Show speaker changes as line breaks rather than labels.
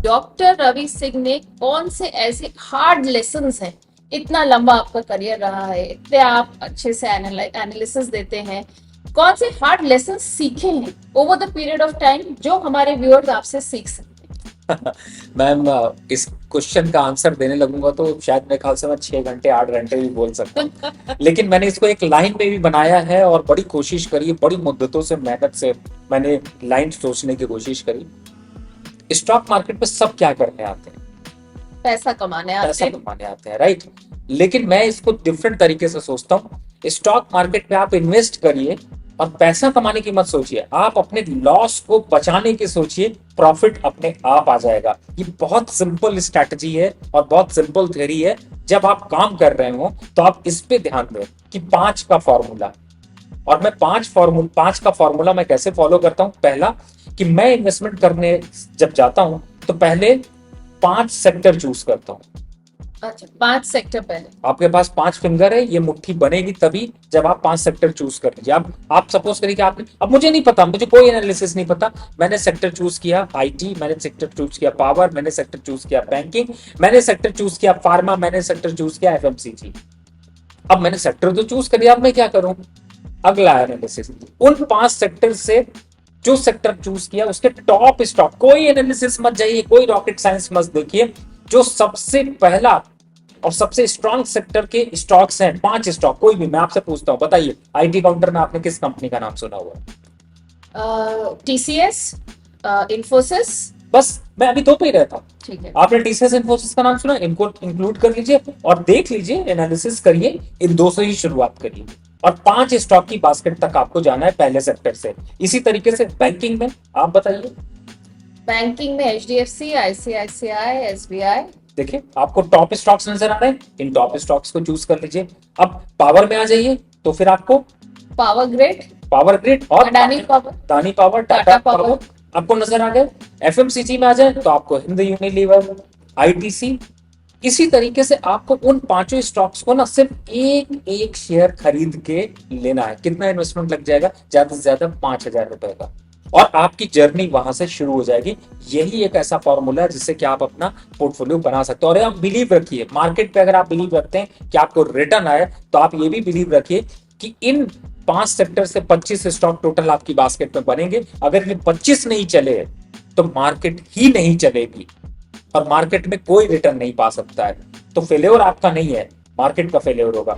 Doctor Ravi Singh ने कौन से ऐसे हार्ड लेसन्स हैं, इतना लंबा आपका करियर रहा है, इतने आप अच्छे से एनालिसिस देते हैं, कौन से हार्ड लेसन सीखे हैं over the period of time जो हमारे व्यूअर्स आपसे सीख सकते
मैम, इस क्वेश्चन का आंसर देने लगूंगा तो शायद मेरे ख्याल से मैं 6 घंटे 8 घंटे भी बोल सकता हूँ। लेकिन मैंने इसको एक लाइन में भी बनाया है और बड़ी कोशिश करी, बड़ी मुद्दतों से मेहनत से मैंने लाइन सोचने की कोशिश करी। स्टॉक मार्केट में सब क्या करने आते हैं?
हैं? पैसा कमाने आते
पैसा
हैं।
कमाने आते हैं, राइट। लेकिन मैं इसको डिफरेंट तरीके से सोचता हूँ। स्टॉक मार्केट में आप इन्वेस्ट करिए और पैसा कमाने की मत सोचिए, आप अपने लॉस को बचाने की सोचिए, प्रॉफिट अपने आप आ जाएगा। ये बहुत सिंपल स्ट्रैटेजी है और बहुत सिंपल थ्योरी है। जब आप काम कर रहे हो तो आप इस पे ध्यान दें कि 5 का फॉर्मूला। और मैं 5 का फॉर्मूला मैं कैसे फॉलो करता हूं? पहला, कि मैं इन्वेस्टमेंट करने जब जाता हूं तो पहले 5 सेक्टर चूज करता हूं।
अच्छा, 5 सेक्टर पहले।
आपके पास 5 फिंगर है, ये मुट्ठी बनेगी तभी जब आप 5 सेक्टर चूज कर लीजिए। आप सपोज करिए कि आपने, अब मुझे नहीं पता, मुझे कोई एनालिसिस नहीं पता, मैंने सेक्टर चूज किया आईटी, मैंने सेक्टर चूज किया पावर, मैंने सेक्टर चूज किया बैंकिंग, मैंने सेक्टर चूज किया फार्मा, मैंने सेक्टर चूज किया एफएमसीजी। अब मैंने सेक्टर तो चूज कर लिया, अब मैं क्या करूं? अगला एनालिसिस, उन 5 सेक्टर से जो सेक्टर चूज किया उसके टॉप स्टॉक, कोई एनालिसिस मत जाइए, कोई रॉकेट साइंस मत देखिए, जो सबसे पहला और सबसे स्ट्रॉन्ग सेक्टर के स्टॉक्स हैं, 5 स्टॉक कोई भी। मैं आपसे पूछता हूं, बताइए आईटी काउंटर में आपने किस कंपनी का नाम सुना हुआ?
टीसीएस, इंफोसिस।
बस मैं अभी 2 पे ही रहता हूं।
ठीक है।
आपने टीसीएस इन्फोसिस का नाम सुना? इनको इंक्लूड कर लीजिए और देख लीजिए, एनालिसिस करिए, इन 2 से ही शुरुआत करिए और 5 स्टॉक की बास्केट तक आपको जाना है पहले सेक्टर से। इसी तरीके से बैंकिंग में आप बताइए।
बैंकिंग में एचडीएफसी, आईसीआईसीआई, एसबीआई।
देखिए आपको टॉप स्टॉक्स नजर आ रहे हैं, इन टॉप स्टॉक्स को चूज कर लीजिए। अब पावर में आ जाइए तो फिर आपको पावर ग्रिड और अडानी पावर, टाटा पावर आपको नजर आ गए। एफएमसीजी में आ जाए तो आपको हिंद यूनिलीवर, आईटीसी। इसी तरीके से आपको उन 5 स्टॉक्स को ना सिर्फ एक एक शेयर खरीद के लेना है। कितना इन्वेस्टमेंट लग जाएगा? ज्यादा से ज्यादा 5,000 रुपए का, और आपकी जर्नी वहां से शुरू हो जाएगी। यही एक ऐसा फॉर्मूला है जिससे कि आप अपना पोर्टफोलियो बना सकते हो। और आप बिलीव रखिए, मार्केट पे अगर आप बिलीव रखते हैं कि आपको रिटर्न आए, तो आप ये भी बिलीव रखिए कि इन 5 सेक्टर से 25 स्टॉक टोटल आपकी बास्केट में बनेंगे। अगर ये 25 नहीं चले तो मार्केट ही नहीं चलेगी और मार्केट में कोई रिटर्न नहीं पा सकता है। तो फेल्योर आपका नहीं है, मार्केट का फेल्योर होगा।